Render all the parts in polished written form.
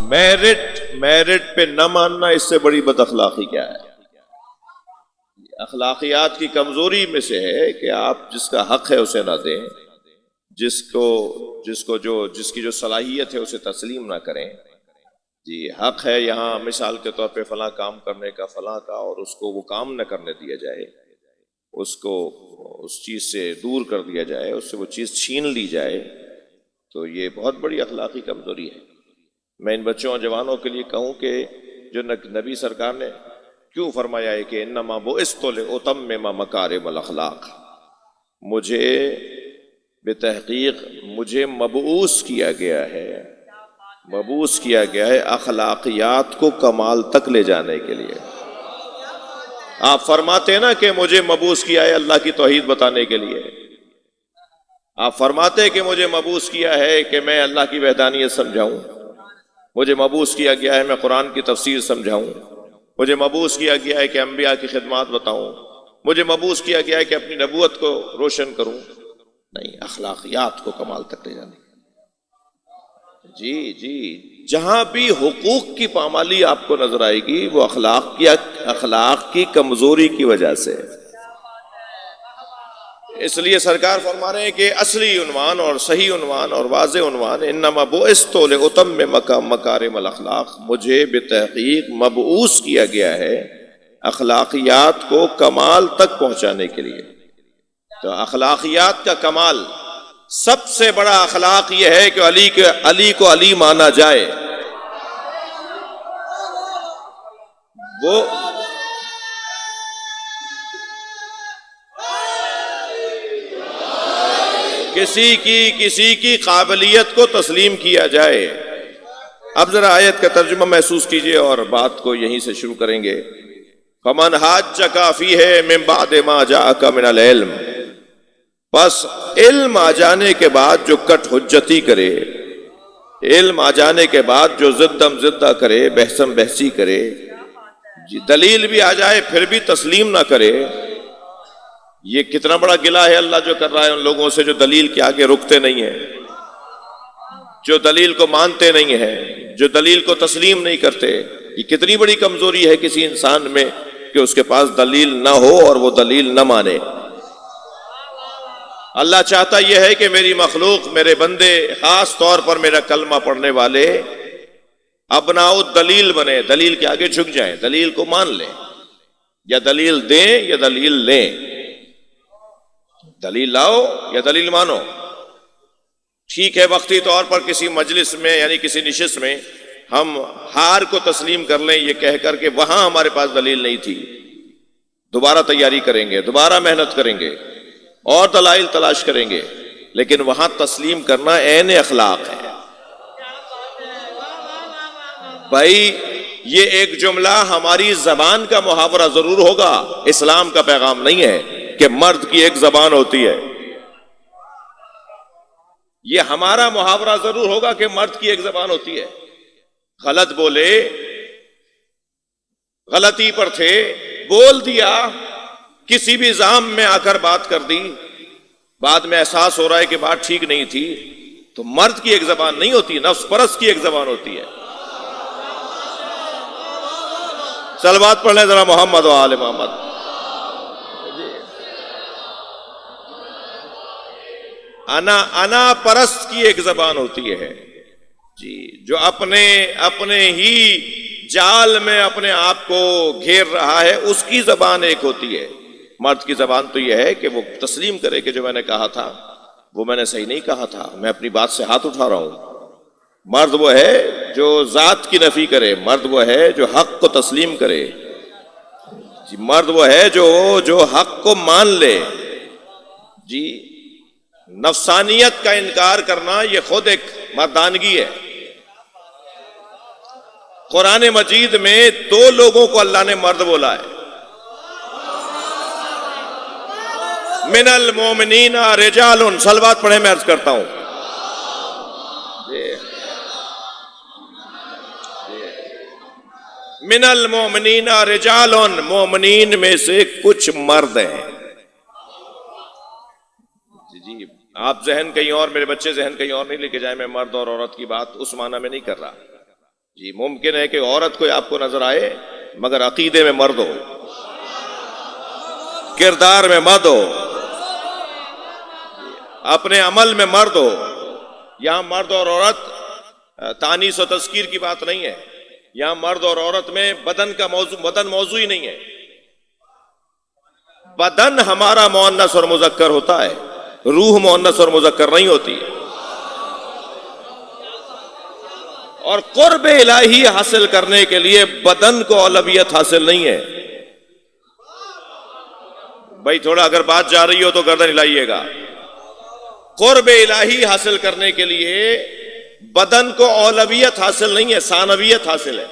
Merit پہ نہ ماننا اس سے بڑی بد اخلاقی کیا ہے؟ اخلاقیات کی کمزوری میں سے ہے کہ آپ جس کا حق ہے اسے نہ دیں، جس کی جو صلاحیت ہے اسے تسلیم نہ کریں۔ جی حق ہے یہاں مثال کے طور پہ فلاں کام کرنے کا فلاں کا، اور اس کو وہ کام نہ کرنے دیا جائے، اس کو اس چیز سے دور کر دیا جائے، اس سے وہ چیز چھین لی جائے، تو یہ بہت بڑی اخلاقی کمزوری ہے۔ میں ان بچوں اور جوانوں کے لیے کہوں کہ جو نبی سرکار نے کیوں فرمایا ہے کہ انما بعثت لاتمم مکارم الاخلاق، بتحقیق مجھے مبعوث کیا گیا ہے اخلاقیات کو کمال تک لے جانے کے لیے۔ آپ فرماتے ہیں نا کہ مجھے مبعوث کیا ہے اللہ کی توحید بتانے کے لیے، آپ فرماتے ہیں کہ مجھے مبعوث کیا ہے کہ میں اللہ کی وحدانیت سمجھاؤں، مجھے مبعوث کیا گیا ہے میں قرآن کی تفسیر سمجھاؤں، مجھے مبعوث کیا گیا ہے کہ انبیاء کی خدمات بتاؤں، مجھے مبعوث کیا گیا ہے کہ اپنی نبوت کو روشن کروں۔ نہیں، اخلاقیات کو کمال تک لے جانے۔ جی جہاں بھی حقوق کی پامالی آپ کو نظر آئے گی وہ اخلاق کی کمزوری کی وجہ سے۔ اس لیے سرکار فرما رہے ہیں کہ اصلی عنوان اور صحیح عنوان اور واضح عنوان انما بعثت لاتمم مکارم الاخلاق، مجھے بتحقیق مبعوث کیا گیا ہے اخلاقیات کو کمال تک پہنچانے کے لیے۔ تو اخلاقیات کا کمال، سب سے بڑا اخلاق یہ ہے کہ علی کو علی مانا جائے۔ وہ کسی کی قابلیت کو تسلیم کیا جائے۔ اب ذرا آیت کا ترجمہ محسوس کیجئے اور بات کو یہیں سے شروع کریں گے۔ فَمَنْ حَاجَّكَ فِيهِ مِنْ بَعْدِ مَا جَاءَكَ مِنَ الْعِلْمِ، بس علم آ جانے کے بعد جو کٹ حجتی کرے، علم آ جانے کے بعد جو زدم زدہ کرے، بحثم بحثی کرے، جی دلیل بھی آ جائے پھر بھی تسلیم نہ کرے، یہ کتنا بڑا گلہ ہے اللہ جو کر رہا ہے ان لوگوں سے جو دلیل کے آگے رکتے نہیں ہیں، جو دلیل کو مانتے نہیں ہیں، جو دلیل کو تسلیم نہیں کرتے۔ یہ کتنی بڑی کمزوری ہے کسی انسان میں کہ اس کے پاس دلیل نہ ہو اور وہ دلیل نہ مانے۔ اللہ چاہتا یہ ہے کہ میری مخلوق، میرے بندے، خاص طور پر میرا کلمہ پڑھنے والے ابناء الدلیل بنے، دلیل کے آگے جھک جائیں، دلیل کو مان لیں، یا دلیل دیں یا دلیل لیں، دلیل لاؤ یا دلیل مانو۔ ٹھیک ہے وقتی طور پر کسی مجلس میں یعنی کسی نشست میں ہم ہار کو تسلیم کر لیں یہ کہہ کر کہ وہاں ہمارے پاس دلیل نہیں تھی، دوبارہ تیاری کریں گے، دوبارہ محنت کریں گے اور دلائل تلاش کریں گے، لیکن وہاں تسلیم کرنا عین اخلاق ہے۔ بھائی یہ ایک جملہ ہماری زبان کا محاورہ ضرور ہوگا، اسلام کا پیغام نہیں ہے کہ مرد کی ایک زبان ہوتی ہے۔ یہ ہمارا محاورہ ضرور ہوگا کہ مرد کی ایک زبان ہوتی ہے۔ غلط بولے، غلطی پر تھے، بول دیا، کسی بھی الزام میں آ کر بات کر دی، بعد میں احساس ہو رہا ہے کہ بات ٹھیک نہیں تھی، تو مرد کی ایک زبان نہیں ہوتی، نفس پرست کی ایک زبان ہوتی ہے۔ صلوات پڑھ لیں ذرا محمد و آل محمد۔ انا پرست کی ایک زبان ہوتی ہے جی، جو اپنے ہی جال میں اپنے آپ کو گھیر رہا ہے، اس کی زبان ایک ہوتی ہے۔ مرد کی زبان تو یہ ہے کہ وہ تسلیم کرے کہ جو میں نے کہا تھا وہ میں نے صحیح نہیں کہا تھا، میں اپنی بات سے ہاتھ اٹھا رہا ہوں۔ مرد وہ ہے جو ذات کی نفی کرے، مرد وہ ہے جو حق کو تسلیم کرے، جی مرد وہ ہے جو حق کو مان لے۔ جی نفسانیت کا انکار کرنا یہ خود ایک مردانگی ہے۔ قرآن مجید میں دو لوگوں کو اللہ نے مرد بولا ہے، من المومنین رجال، صلوات پڑھیں میں عرض کرتا ہوں۔ من المومنین رجال، مومنین میں سے کچھ مرد ہیں۔ جی آپ ذہن کہیں اور، میرے بچے ذہن کہیں اور نہیں لے کے جائیں، میں مرد اور عورت کی بات اس معنی میں نہیں کر رہا۔ جی ممکن ہے کہ عورت کوئی آپ کو نظر آئے مگر عقیدے میں مرد ہو، کردار میں مرد ہو، اپنے عمل میں مرد ہو. یہاں مرد اور عورت تانیث و تذکیر کی بات نہیں ہے. یہاں مرد اور عورت میں بدن موضوع ہی نہیں ہے. بدن ہمارا مؤنث اور مذکر ہوتا ہے، روح مؤنث اور مذکر نہیں ہوتی. اور قرب الہی حاصل کرنے کے لیے بدن کو اولویت حاصل نہیں ہے. بھائی تھوڑا اگر بات جا رہی ہو تو گردن ہلائیے گا. قرب الہی حاصل کرنے کے لیے بدن کو اولویت حاصل نہیں ہے، ثانویت حاصل ہے.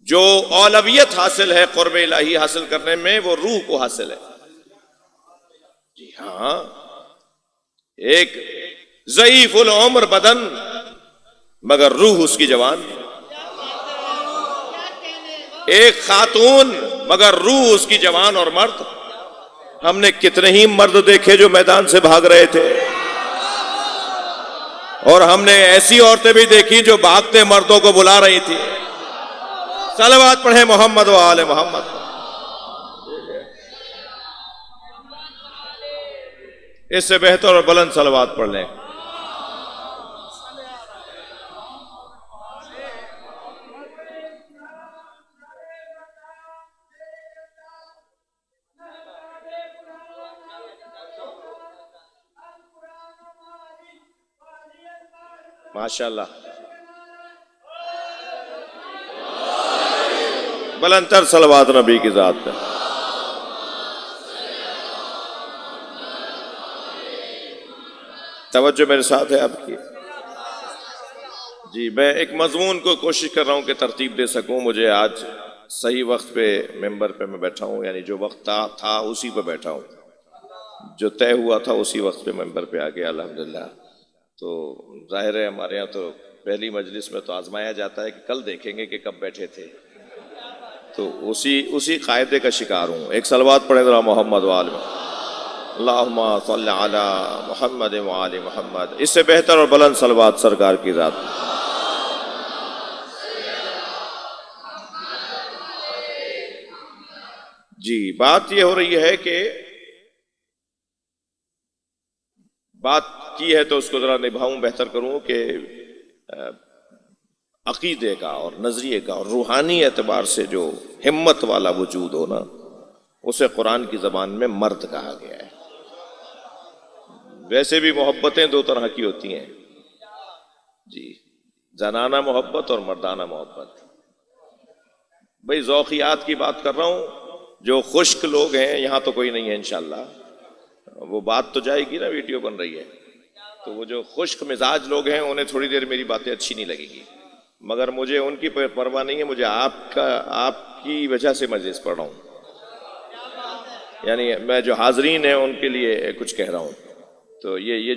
جو اولویت حاصل ہے قرب الہی حاصل کرنے میں وہ روح کو حاصل ہے. جی ہاں، ایک ضعیف العمر بدن مگر روح اس کی جوان، ایک خاتون مگر روح اس کی جوان اور مرد. ہم نے کتنے ہی مرد دیکھے جو میدان سے بھاگ رہے تھے، اور ہم نے ایسی عورتیں بھی دیکھی جو بھاگتے مردوں کو بلا رہی تھی. صلوات پڑھیں محمد و آل محمد. اس سے بہتر اور بلند صلوات پڑھ لیں. ماشاء اللہ، بلند تر صلوات نبی کی ذات پہ. توجہ میرے ساتھ ہے آپ کی. جی میں ایک مضمون کو کوشش کر رہا ہوں کہ ترتیب دے سکوں. مجھے آج صحیح وقت پہ ممبر پہ میں بیٹھا ہوں، یعنی جو وقت تھا اسی پہ بیٹھا ہوں، جو طے ہوا تھا اسی وقت پہ ممبر پہ آ گیا الحمدللہ. تو ظاہر ہے ہمارے یہاں تو پہلی مجلس میں تو آزمایا جاتا ہے کہ کل دیکھیں گے کہ کب بیٹھے تھے. تو اسی قاعدے کا شکار ہوں. ایک صلوات پڑھیں ذرا محمد وآل محمد. اللہم صلی علی محمد وآل محمد. اس سے بہتر اور بلند صلوات سرکار کی ذات. جی بات یہ ہو رہی ہے کہ بات کی ہے تو اس کو ذرا نبھاؤں، بہتر کروں کہ عقیدے کا اور نظریے کا اور روحانی اعتبار سے جو ہمت والا وجود ہو نا، اسے قرآن کی زبان میں مرد کہا گیا ہے. ویسے بھی محبتیں دو طرح کی ہوتی ہیں جی، زنانہ محبت اور مردانہ محبت. بھئی ذوقیات کی بات کر رہا ہوں. جو خشک لوگ ہیں یہاں تو کوئی نہیں ہے انشاءاللہ، وہ بات تو جائے گی نا، ویڈیو بن رہی ہے. تو وہ جو خشک مزاج لوگ ہیں انہیں تھوڑی دیر میری باتیں اچھی نہیں لگیں گی، مگر مجھے ان کی پرواہ نہیں ہے. مجھے آپ کی وجہ سے مجلس پڑھ رہا ہوں، یعنی میں جو حاضرین ہیں ان کے لیے کچھ کہہ رہا ہوں. تو یہ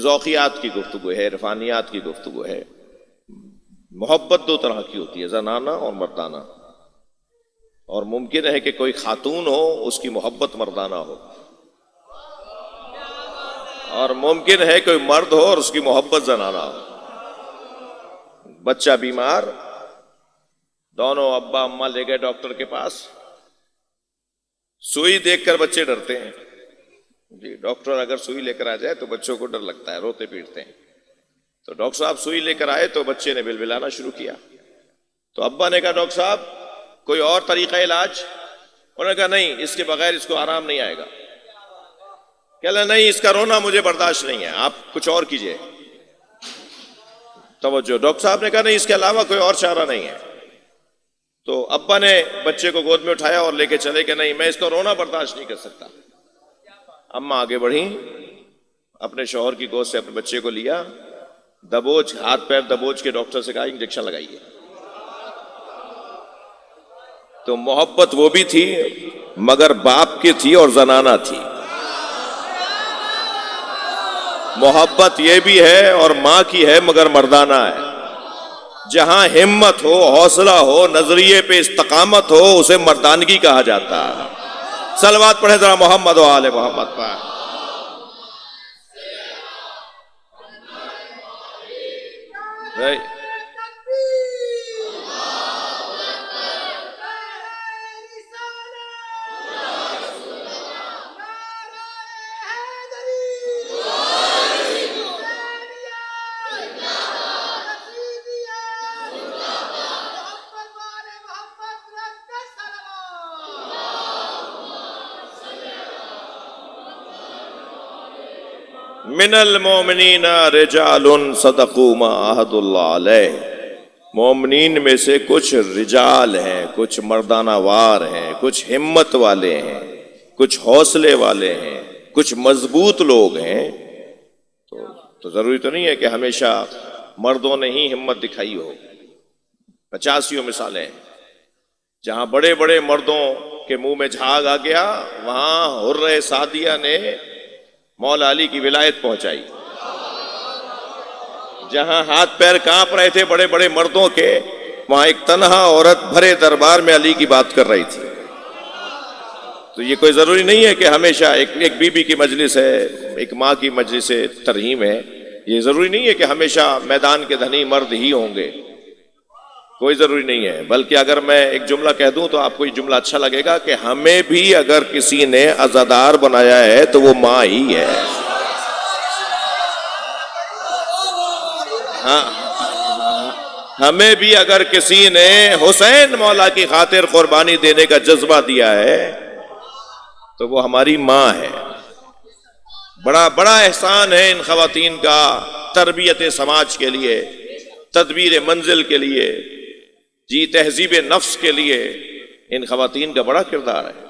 ذوقیات کی گفتگو ہے، عرفانیات کی گفتگو ہے. محبت دو طرح کی ہوتی ہے، زنانہ اور مردانہ. اور ممکن ہے کہ کوئی خاتون ہو اس کی محبت مردانہ ہو، اور ممکن ہے کوئی مرد ہو اور اس کی محبت زنانہ ہو. بچہ بیمار، دونوں ابا اماں لے گئے ڈاکٹر کے پاس. سوئی دیکھ کر بچے ڈرتے ہیں جی. ڈاکٹر اگر سوئی لے کر آ جائے تو بچوں کو ڈر لگتا ہے، روتے پیٹتے ہیں. تو ڈاکٹر صاحب سوئی لے کر آئے تو بچے نے بلبلانا شروع کیا. تو ابا نے کہا ڈاکٹر صاحب کوئی اور طریقہ علاج؟ انہوں نے کہا نہیں، اس کے بغیر اس کو آرام نہیں آئے گا. کہہ نہیں، اس کا رونا مجھے برداشت نہیں ہے، آپ کچھ اور کیجئے. توجہ. ڈاکٹر صاحب نے کہا نہیں، اس کے علاوہ کوئی اور چارہ نہیں ہے. تو ابا نے بچے کو گود میں اٹھایا اور لے کے چلے کہ نہیں، میں اس کو رونا برداشت نہیں کر سکتا. اماں آگے بڑھیں، اپنے شوہر کی گود سے اپنے بچے کو لیا، دبوچ، ہاتھ پیر دبوچ کے ڈاکٹر سے کہا انجیکشن لگائیے. تو محبت وہ بھی تھی مگر باپ کی تھی اور زنانہ تھی. محبت یہ بھی ہے اور ماں کی ہے مگر مردانہ ہے. جہاں ہمت ہو، حوصلہ ہو، نظریے پہ استقامت ہو، اسے مردانگی کہا جاتا ہے. صلوات پڑھیں ذرا محمد و آل محمد پر. من المومنین رجال صدقوا ما عہدوا اللہ علیہ، مومنین میں سے کچھ رجال ہیں، کچھ مردانہ وار ہیں، کچھ ہمت والے ہیں، کچھ حوصلے والے ہیں، کچھ مضبوط لوگ ہیں۔ تو ضروری تو نہیں ہے کہ ہمیشہ مردوں نے ہی ہمت دکھائی ہو۔ 50 مثالیں ہیں جہاں بڑے بڑے مردوں کے منہ میں جھاگ آ گیا، وہاں حرہ سعدیہ نے مولا علی کی ولایت پہنچائی۔ جہاں ہاتھ پیر کانپ رہے تھے بڑے بڑے مردوں کے، وہاں ایک تنہا عورت بھرے دربار میں علی کی بات کر رہی تھی۔ تو یہ کوئی ضروری نہیں ہے کہ ہمیشہ ایک بی بی کی مجلس ہے، ایک ماں کی مجلس ترحیم ہے، یہ ضروری نہیں ہے کہ ہمیشہ میدان کے دھنی مرد ہی ہوں گے، کوئی ضروری نہیں ہے۔ بلکہ اگر میں ایک جملہ کہہ دوں تو آپ کو یہ جملہ اچھا لگے گا کہ ہمیں بھی اگر کسی نے عزادار بنایا ہے تو وہ ماں ہی ہے۔ ہاں، ہمیں بھی اگر کسی نے حسین مولا کی خاطر قربانی دینے کا جذبہ دیا ہے تو وہ ہماری ماں ہے۔ بڑا بڑا احسان ہے ان خواتین کا تربیت سماج کے لیے، تدبیر منزل کے لیے، جی تہذیب نفس کے لیے ان خواتین کا بڑا کردار ہے۔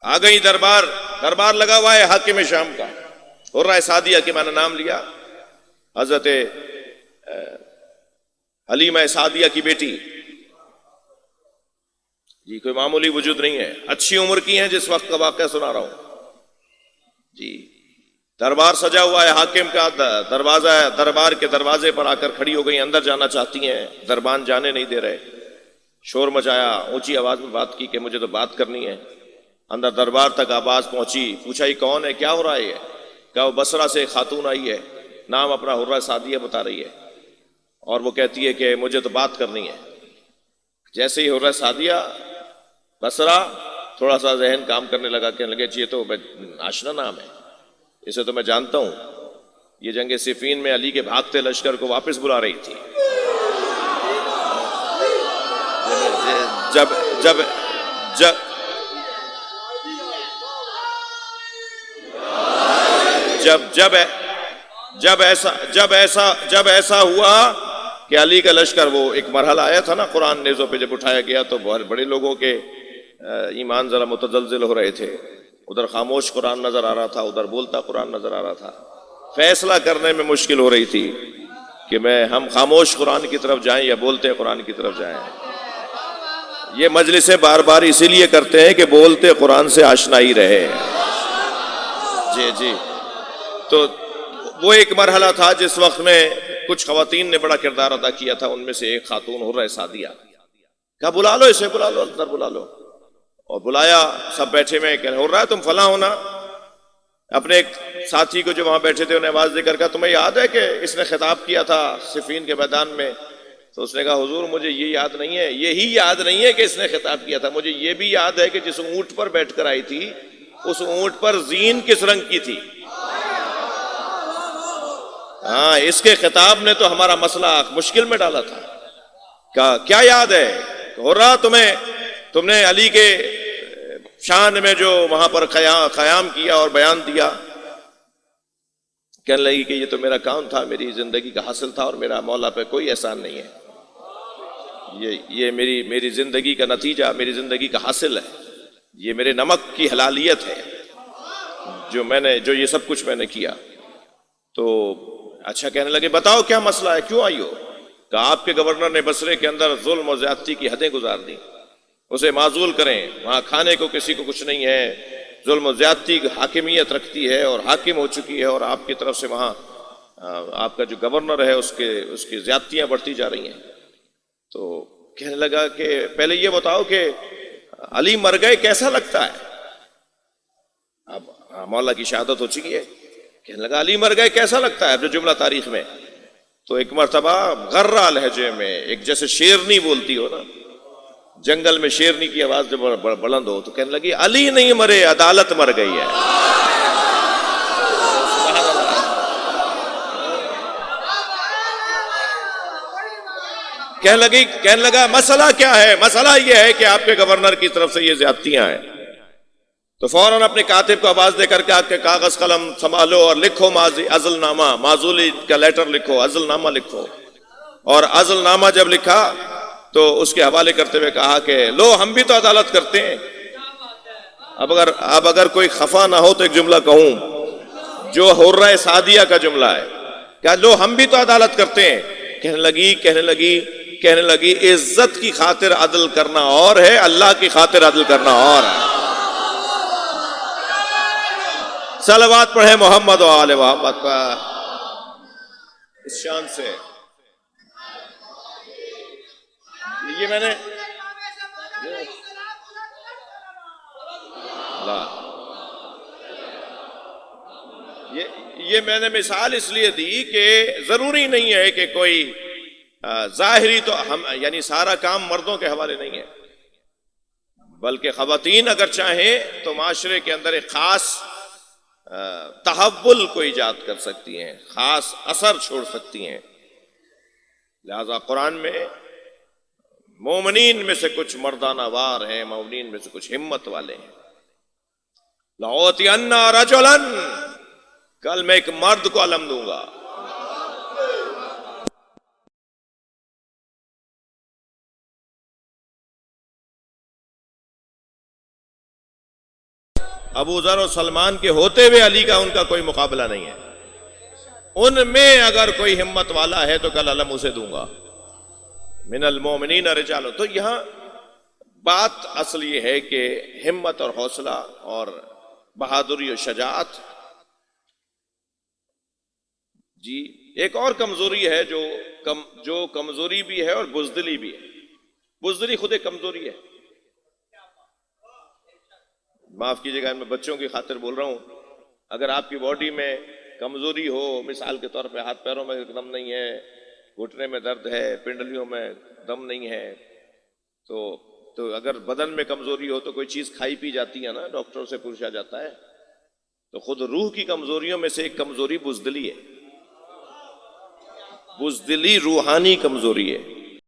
آ گئی دربار لگا ہوا ہے حاکم شام کا، حرہ سعدیہ کے میں نے نام لیا، حضرت حلیمہ سعدیہ کی بیٹی، جی کوئی معمولی وجود نہیں ہے، اچھی عمر کی ہیں، جس وقت کا واقعہ سنا رہا ہوں جی۔ دربار سجا ہوا ہے، حاکم کا دروازہ ہے، دربار کے دروازے پر آ کر کھڑی ہو گئی، اندر جانا چاہتی ہیں، دربان جانے نہیں دے رہے، شور مچایا، اونچی آواز میں بات کی کہ مجھے تو بات کرنی ہے۔ اندر دربار تک آواز پہنچی، پوچھا یہ کون ہے، کیا ہو رہا ہے یہ؟ کہا وہ بصرہ سے خاتون آئی ہے، نام اپنا حرہ سعدیہ بتا رہی ہے، اور وہ کہتی ہے کہ مجھے تو بات کرنی ہے۔ جیسے ہی حرہ سعدیہ، بصرہ تھوڑا سا ذہن کام کرنے لگا، کہنے لگے یہ تو آشنا نام ہے، اسے تو میں جانتا ہوں، یہ جنگ صفین میں علی کے بھاگتے لشکر کو واپس بلا رہی تھی۔ جب ایسا ہوا کہ علی کا لشکر، وہ ایک مرحلہ آیا تھا نا قرآن نیزوں پہ جب اٹھایا گیا تو بہت بڑے لوگوں کے ایمان ذرا متزلزل ہو رہے تھے، ادھر خاموش قرآن نظر آ رہا تھا، ادھر بولتا قرآن نظر آ رہا تھا، فیصلہ کرنے میں مشکل ہو رہی تھی کہ ہم خاموش قرآن کی طرف جائیں یا بولتے قرآن کی طرف جائیں۔ یہ مجلسیں بار بار اسی لیے کرتے ہیں کہ بولتے قرآن سے آشنائی رہے۔ جی تو وہ ایک مرحلہ تھا جس وقت میں کچھ خواتین نے بڑا کردار ادا کیا تھا، ان میں سے ایک خاتون حرہ سعدیہ، کہا بلا لو اسے، بلا لو اندر بلا لو، اور بلایا، سب بیٹھے میں، کہ حرہ تم فلاں ہونا، اپنے ایک ساتھی کو جو وہاں بیٹھے تھے انہیں آواز دے کر کہا تمہیں یاد ہے کہ اس نے خطاب کیا تھا صفین کے میدان میں؟ تو اس نے کہا حضور مجھے یہ یاد نہیں ہے، یہی یاد نہیں ہے کہ اس نے خطاب کیا تھا، مجھے یہ بھی یاد ہے کہ جس اونٹ پر بیٹھ کر آئی تھی اس اونٹ پر زین کس رنگ کی تھی۔ ہاں، اس کے خطاب نے تو ہمارا مسئلہ مشکل میں ڈالا تھا۔ کہا کیا یاد ہے؟ حرہ تم نے علی کے شان میں جو وہاں پر قیام کیا اور بیان دیا؟ کہنے لگی کہ یہ تو میرا کام تھا، میری زندگی کا حاصل تھا، اور میرا مولا پہ کوئی احسان نہیں ہے، یہ میری زندگی کا نتیجہ، میری زندگی کا حاصل ہے، یہ میرے نمک کی حلالیت ہے جو یہ سب کچھ میں نے کیا۔ تو اچھا، کہنے لگے بتاؤ کیا مسئلہ ہے، کیوں آئی ہو؟ کہا آپ کے گورنر نے بصرے کے اندر ظلم و زیادتی کی حدیں گزار دی، اسے معزول کریں، وہاں کھانے کو کسی کو کچھ نہیں ہے، ظلم و زیادتی حاکمیت رکھتی ہے اور حاکم ہو چکی ہے، اور آپ کی طرف سے وہاں آپ کا جو گورنر ہے اس کی زیادتیاں بڑھتی جا رہی ہیں۔ تو کہنے لگا کہ پہلے یہ بتاؤ کہ علی مر گئے کیسا لگتا ہے؟ اب مولا کی شہادت ہو چکی ہے، کہنے لگا علی مر گئے کیسا لگتا ہے؟ اب جو جملہ تاریخ میں تو ایک مرتبہ غرہ لہجے میں، ایک جیسے شیرنی بولتی ہو نا، جنگل میں شیرنی کی آواز جب بلند ہو تو کہنے لگی علی نہیں مرے، عدالت مر گئی ہے۔ کہنے لگا مسئلہ کیا ہے؟ مسئلہ یہ ہے کہ آپ کے گورنر کی طرف سے یہ زیادتیاں ہیں۔ تو فوراً اپنے کاتب کو آواز دے کر کے آپ کے کاغذ قلم سنبھالو اور لکھو عزل نامہ، معزولی کا لیٹر لکھو، عزل نامہ لکھو۔ اور عزل نامہ جب لکھا تو اس کے حوالے کرتے ہوئے کہا کہ لو ہم بھی تو عدالت کرتے ہیں۔ اب اگر کوئی خفا نہ ہو تو ایک جملہ کہوں جو حرہ سعدیہ کا جملہ ہے کہ لو ہم بھی تو عدالت کرتے ہیں۔ کہنے لگی عزت کی خاطر عدل کرنا اور ہے، اللہ کی خاطر عدل کرنا اور ہے۔ صلوات پڑھیں محمد و آل محمد پر۔ اس شان سے یہ میں نے یہ میں نے مثال اس لیے دی کہ ضروری نہیں ہے کہ کوئی ظاہری تو ہم یعنی سارا کام مردوں کے حوالے نہیں ہے، بلکہ خواتین اگر چاہیں تو معاشرے کے اندر ایک خاص تحول کو ایجاد کر سکتی ہیں، خاص اثر چھوڑ سکتی ہیں۔ لہذا قرآن میں مومنین میں سے کچھ مردانہ وار ہیں، مومنین میں سے کچھ ہمت والے ہیں۔ لَأُوتِيَنَّ رَجُلًا، کل میں ایک مرد کو علم دوں گا۔ ابو ذر اور سلمان کے ہوتے ہوئے علی کا ان کا کوئی مقابلہ نہیں ہے۔ ان میں اگر کوئی ہمت والا ہے تو کل علم اسے دوں گا۔ من المومنین رجال۔ تو یہاں بات اصل یہ ہے کہ ہمت اور حوصلہ اور بہادری و شجاعت۔ جی ایک اور کمزوری ہے جو کمزوری بھی ہے اور بزدلی بھی ہے۔ بزدلی خود ایک کمزوری ہے۔ معاف کیجیے گا میں بچوں کی خاطر بول رہا ہوں، اگر آپ کی باڈی میں کمزوری ہو، مثال کے طور پہ ہاتھ پیروں میں دم نہیں ہے، گھٹنے میں درد ہے، پنڈلیوں میں دم نہیں ہے، تو اگر بدن میں کمزوری ہو تو کوئی چیز کھائی پی جاتی ہے نا، ڈاکٹروں سے پوچھا جاتا ہے۔ تو خود روح کی کمزوریوں میں سے ایک کمزوری بزدلی ہے۔ بزدلی روحانی کمزوری ہے۔